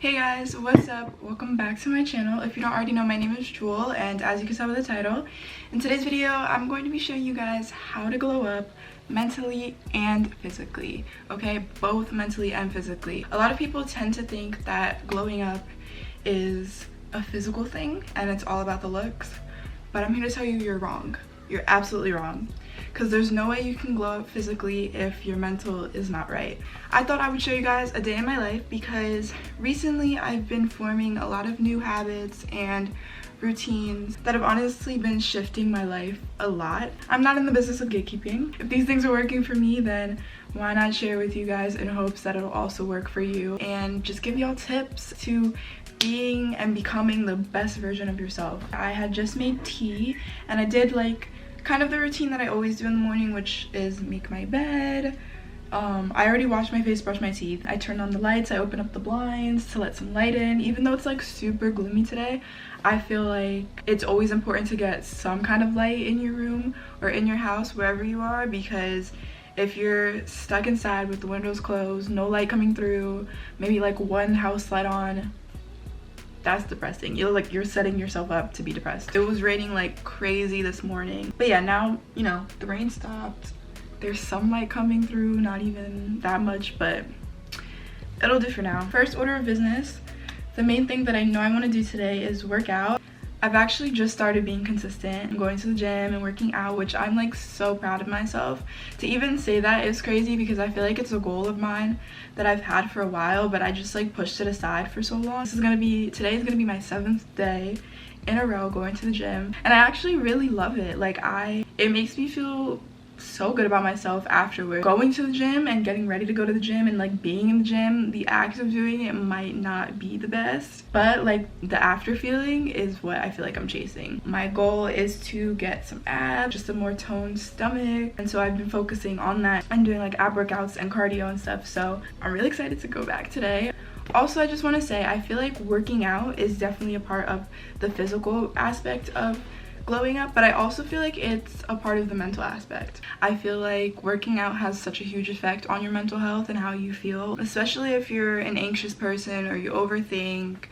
Hey guys, what's up? Welcome back to my channel. If you don't already know, my name is Jewel, and as you can tell by the title, in today's video I'm going to be showing you guys how to glow up mentally and physically. Okay, both mentally and physically. A lot of people tend to think that glowing up is a physical thing and it's all about the looks, but I'm here to tell you you're wrong. You're absolutely wrong, because there's no way you can glow up physically if your mental is not right. I thought I would show you guys a day in my life because recently I've been forming a lot of new habits and routines that have honestly been shifting my life a lot. I'm not in the business of gatekeeping. If these things are working for me, then why not share with you guys in hopes that it'll also work for you, and just give y'all tips to being and becoming the best version of yourself. I had just made tea and I did like kind of the routine that I always do in the morning, which is make my bed. I already washed my face, brushed my teeth. I turned on the lights, I opened up the blinds to let some light in. Even though it's like super gloomy today, I feel like it's always important to get some kind of light in your room or in your house, wherever you are, because if you're stuck inside with the windows closed, no light coming through, maybe like one house light on, that's depressing. You're setting yourself up to be depressed. It was raining like crazy this morning, but yeah, now you know the rain stopped. There's some light coming through, not even that much, but it'll do for now. First order of business, the main thing that I know I want to do today is work out. I've actually just started being consistent and going to the gym and working out, which I'm like so proud of myself. To even say that is crazy because I feel like it's a goal of mine that I've had for a while, but I just like pushed it aside for so long. Today is gonna be my 7th day in a row going to the gym, and I actually really love it. It makes me feel so good about myself afterward. Going to the gym and getting ready to go to the gym and like being in the gym, the act of doing it might not be the best, but like the after feeling is what I feel like I'm chasing. My goal is to get some abs, just a more toned stomach, and so I've been focusing on that and doing like ab workouts and cardio and stuff, so I'm really excited to go back today. Also, I just want to say I feel like working out is definitely a part of the physical aspect of glowing up, but I also feel like it's a part of the mental aspect. I feel like working out has such a huge effect on your mental health and how you feel, especially if you're an anxious person or you overthink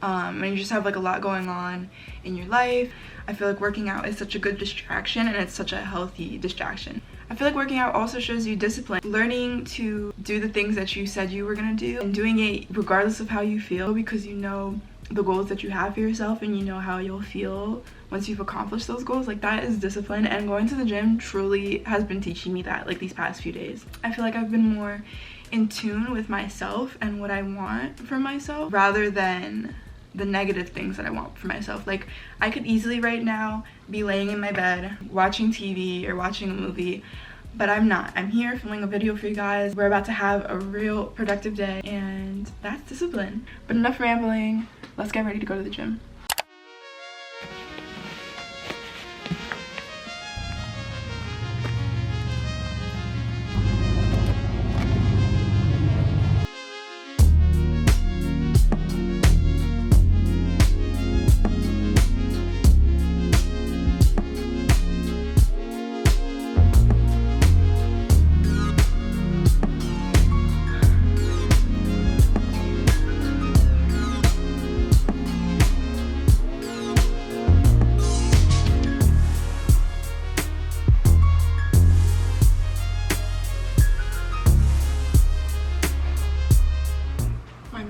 and you just have like a lot going on in your life. I feel like working out is such a good distraction, and it's such a healthy distraction. I feel like working out also shows you discipline, learning to do the things that you said you were gonna do and doing it regardless of how you feel, because you know the goals that you have for yourself and you know how you'll feel once you've accomplished those goals. Like, that is discipline, and going to the gym truly has been teaching me that like these past few days. I feel like I've been more in tune with myself and what I want for myself rather than the negative things that I want for myself. Like, I could easily right now be laying in my bed watching TV or watching a movie, but I'm not. I'm here filming a video for you guys. We're about to have a real productive day, and that's discipline. But enough rambling, let's get ready to go to the gym.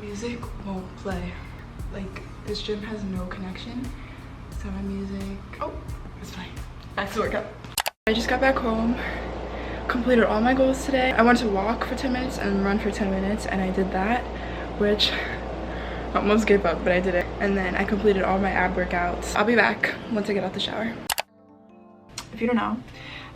Music won't play. Like, this gym has no connection, so my music, oh, it's fine. Back to workout. I just got back home, completed all my goals today. I wanted to walk for 10 minutes and run for 10 minutes, and I did that, which I almost gave up, but I did it. And then I completed all my ab workouts. I'll be back once I get out the shower. If you don't know,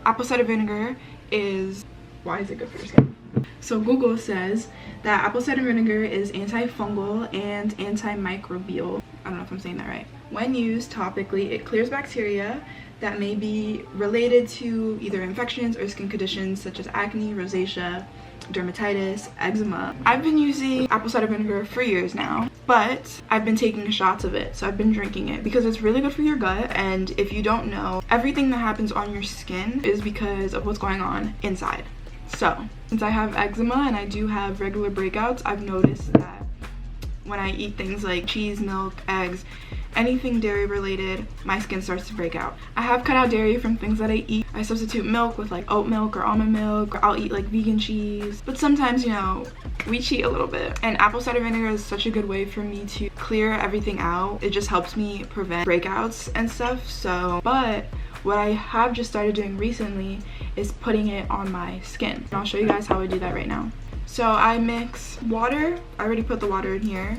apple cider vinegar is, why is it good for your skin? So Google says that apple cider vinegar is antifungal and antimicrobial. I don't know if I'm saying that right. When used topically, it clears bacteria that may be related to either infections or skin conditions such as acne, rosacea, dermatitis, eczema. I've been using apple cider vinegar for years now, but I've been taking shots of it, so I've been drinking it because it's really good for your gut. And if you don't know, everything that happens on your skin is because of what's going on inside. So since I have eczema and I do have regular breakouts, I've noticed that when I eat things like cheese, milk, eggs, anything dairy related, my skin starts to break out. I have cut out dairy from things that I eat. I substitute milk with like oat milk or almond milk, or I'll eat like vegan cheese. But sometimes, you know, we cheat a little bit. And apple cider vinegar is such a good way for me to clear everything out. It just helps me prevent breakouts and stuff. So, but what I have just started doing recently is putting it on my skin. And I'll show you guys how I do that right now. So I mix water. I already put the water in here.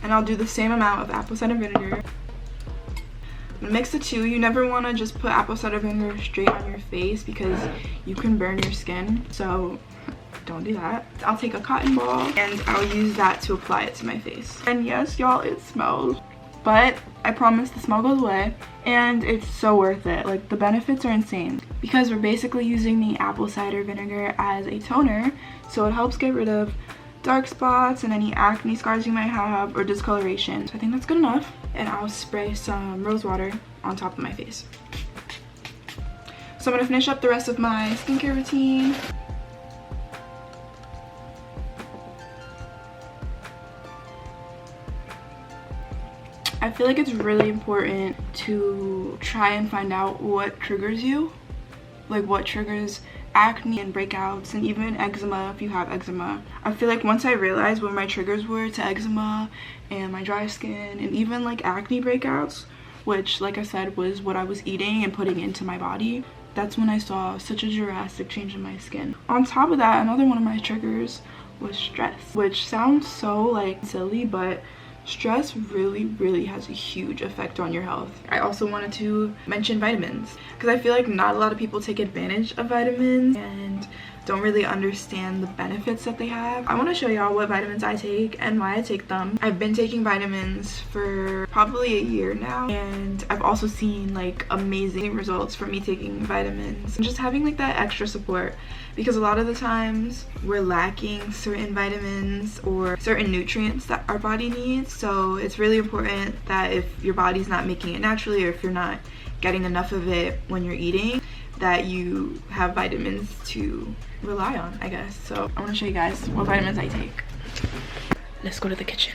And I'll do the same amount of apple cider vinegar. Mix the two. You never want to just put apple cider vinegar straight on your face because you can burn your skin. So don't do that. I'll take a cotton ball and I'll use that to apply it to my face. And yes, y'all, it smells. But I promise the smell goes away and it's so worth it. Like, the benefits are insane because we're basically using the apple cider vinegar as a toner. So it helps get rid of dark spots and any acne scars you might have or discoloration. So I think that's good enough. And I'll spray some rose water on top of my face. So I'm gonna finish up the rest of my skincare routine. I feel like it's really important to try and find out what triggers you, like what triggers acne and breakouts and even eczema if you have eczema. I feel like once I realized what my triggers were to eczema and my dry skin and even like acne breakouts, which like I said was what I was eating and putting into my body, that's when I saw such a drastic change in my skin. On top of that, another one of my triggers was stress, which sounds so like silly, but stress really has a huge effect on your health. I also wanted to mention vitamins because I feel like not a lot of people take advantage of vitamins and don't really understand the benefits that they have. I want to show y'all what vitamins I take and why I take them. I've been taking vitamins for probably a year now, and I've also seen like amazing results from me taking vitamins and just having like that extra support, because a lot of the times we're lacking certain vitamins or certain nutrients that our body needs. So it's really important that if your body's not making it naturally, or if you're not getting enough of it when you're eating, that you have vitamins to rely on, I guess. So I want to show you guys what vitamins I take. Let's go to the kitchen.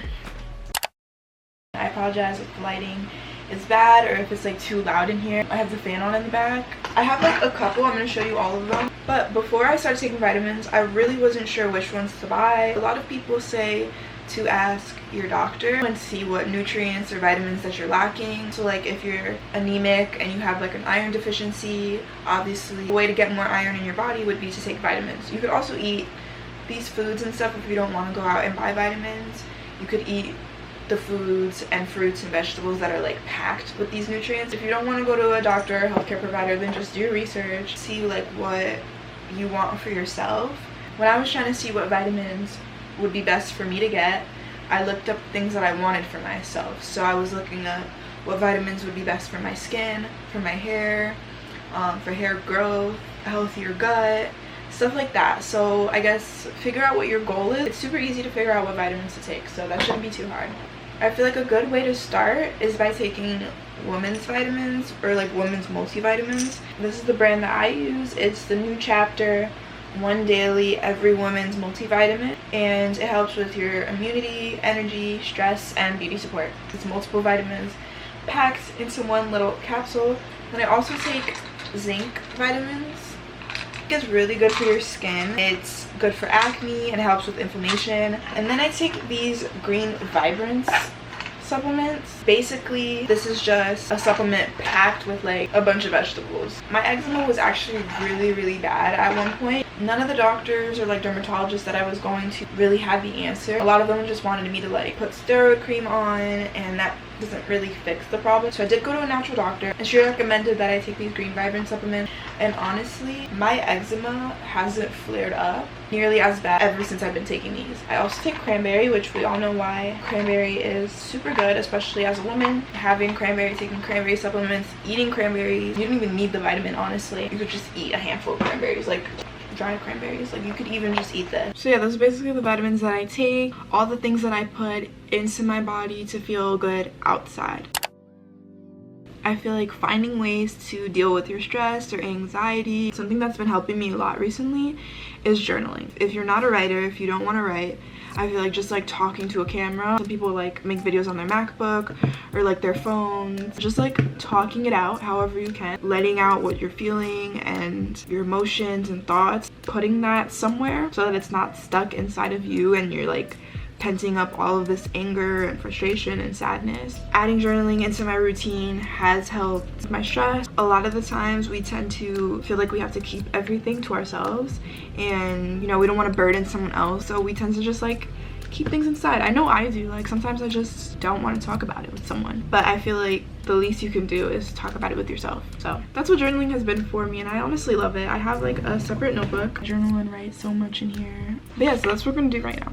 I apologize if the lighting is bad or if it's like too loud in here. I have the fan on in the back. I have like a couple. I'm going to show you all of them. But before I started taking vitamins, I really wasn't sure which ones to buy. A lot of people say to ask your doctor and see what nutrients or vitamins that you're lacking. So like if you're anemic and you have like an iron deficiency, obviously the way to get more iron in your body would be to take vitamins. You could also eat these foods and stuff if you don't want to go out and buy vitamins. You could eat the foods and fruits and vegetables that are like packed with these nutrients. If you don't want to go to a doctor or healthcare provider, then just do research, see like what you want for yourself. When I was trying to see what vitamins would be best for me to get, I looked up things that I wanted for myself. So I was looking up what vitamins would be best for my skin, for my hair, for hair growth, a healthier gut, stuff like that. So I guess figure out what your goal is. It's super easy to figure out what vitamins to take, so that shouldn't be too hard. I feel like a good way to start is by taking women's vitamins or like women's multivitamins. This is the brand that I use. It's the New Chapter One Daily Every Woman's Multivitamin, and it helps with your immunity, energy, stress, and beauty support. It's multiple vitamins packed into one little capsule. And I also take zinc vitamins. It's really good for your skin. It's good for acne and helps with inflammation. And then I take these green vibrance supplements. Basically, this is just a supplement packed with like a bunch of vegetables. My eczema was actually really bad at one point. None of the doctors or like dermatologists that I was going to really had the answer. A lot of them just wanted me to like put steroid cream on, and that doesn't really fix the problem. So I did go to a natural doctor, and she recommended that I take these green vibrant supplements. And honestly, my eczema hasn't flared up nearly as bad ever since I've been taking these. I also take cranberry, which we all know why cranberry is super good, especially as a woman. Having cranberry, taking cranberry supplements, eating cranberries, you don't even need the vitamin, honestly. You could just eat a handful of cranberries, like dried cranberries. Like you could even just eat this. So yeah, those are basically the vitamins that I take, all the things that I put into my body to feel good outside. I feel like finding ways to deal with your stress or anxiety, something that's been helping me a lot recently is journaling. If you're not a writer, if you don't want to write, I feel like just like talking to a camera. Some people like make videos on their MacBook or like their phones. Just like talking it out however you can, letting out what you're feeling and your emotions and thoughts, putting that somewhere so that it's not stuck inside of you and you're like penting up all of this anger and frustration and sadness. Adding journaling into my routine has helped with my stress. A lot of the times we tend to feel like we have to keep everything to ourselves, and you know, we don't want to burden someone else, so we tend to just like keep things inside. I know I do. Like sometimes I just don't want to talk about it with someone, but I feel like the least you can do is talk about it with yourself. So that's what journaling has been for me, and I honestly love it. I have like a separate notebook. I journal and write so much in here. But yeah, so that's what we're gonna do right now.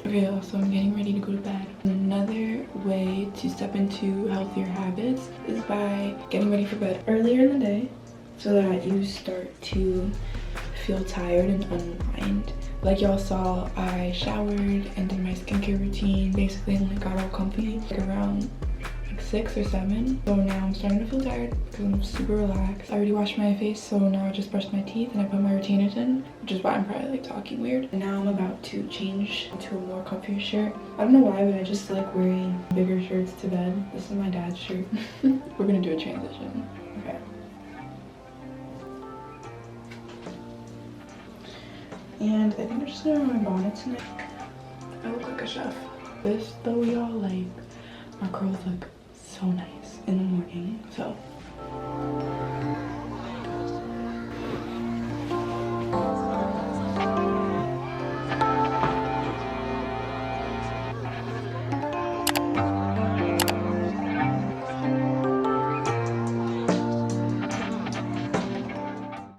Okay, so I'm getting ready to go to bed. Another way to step into healthier habits is by getting ready for bed earlier in the day so that you start to feel tired and unwind. Like y'all saw, I showered and did my skincare routine, basically, and like got all comfy like around 6 or 7. So now I'm starting to feel tired because I'm super relaxed. I already washed my face, so now I just brushed my teeth and I put my retainers in, which is why I'm probably like talking weird. And now I'm about to change into a more comfier shirt. I don't know why, but I just like wearing bigger shirts to bed. This is my dad's shirt. We're gonna do a transition. Okay. And I think I'm just gonna wear my bonnet tonight. I look like a chef. This though, y'all, like my curls look so nice in the morning, so